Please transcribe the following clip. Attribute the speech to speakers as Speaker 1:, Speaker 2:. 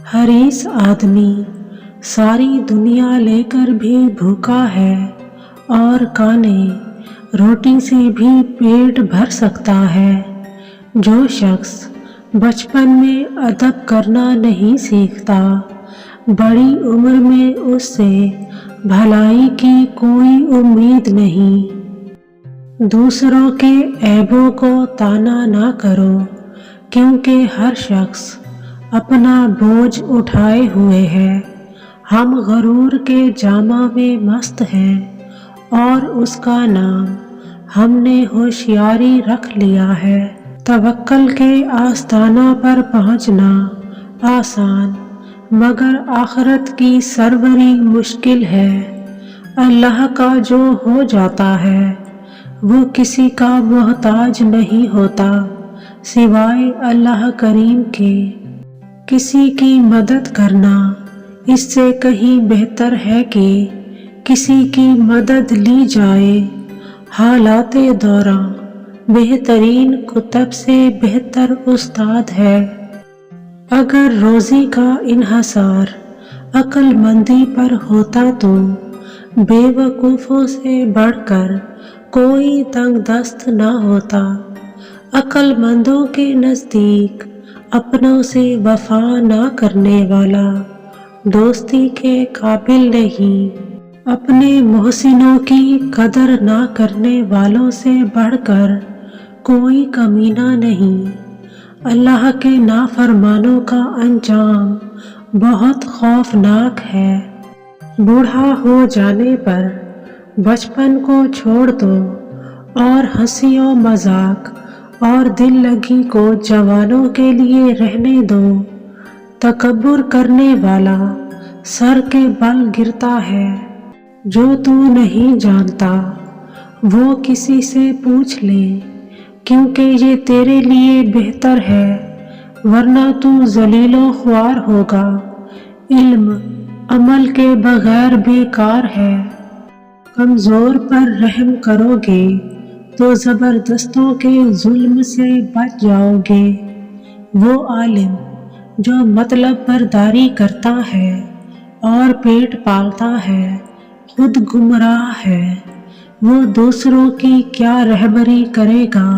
Speaker 1: हरीस आदमी सारी दुनिया लेकर भी भूखा है और काने रोटी से भी पेट भर सकता है। जो शख्स बचपन में अदब करना नहीं सीखता, बड़ी उम्र में उससे भलाई की कोई उम्मीद नहीं। दूसरों के ऐबों को ताना ना करो, क्योंकि हर शख्स अपना बोझ उठाए हुए है। हम गरूर के जामा में मस्त हैं और उसका नाम हमने होशियारी रख लिया है। तवक्कल के आस्ताना पर पहुंचना आसान, मगर आखिरत की सरवरी मुश्किल है। अल्लाह का जो हो जाता है वो किसी का मोहताज नहीं होता सिवाय अल्लाह करीम के। किसी की मदद करना इससे कहीं बेहतर है कि किसी की मदद ली जाए। हालाते दौरान बेहतरीन कुतब से बेहतर उस्ताद है। अगर रोज़ी का इन्हसार अक्लमंदी पर होता तो बेवकूफ़ों से बढ़कर कोई तंग दस्त न होता। अक्लमंदों के नज़दीक अपनों से वफा ना करने वाला दोस्ती के काबिल नहीं। अपने मोहसिनों की कदर ना करने वालों से बढ़कर कोई कमीना नहीं। अल्लाह के नाफरमानों का अंजाम बहुत खौफनाक है। बूढ़ा हो जाने पर बचपन को छोड़ दो और हंसियों मजाक और दिल लगी को जवानों के लिए रहने दो। तकब्बुर करने वाला सर के बल गिरता है। जो तू नहीं जानता वो किसी से पूछ ले, क्योंकि ये तेरे लिए बेहतर है, वरना तू जलीलो ख्वार होगा। इल्म अमल के बगैर बेकार है। कमज़ोर पर रहम करोगे तो ज़बरदस्तों के जुल्म से बच जाओगे। वो आलिम जो मतलब बर्दारी करता है और पेट पालता है खुद गुमराह है। वो दूसरों की क्या रहबरी करेगा।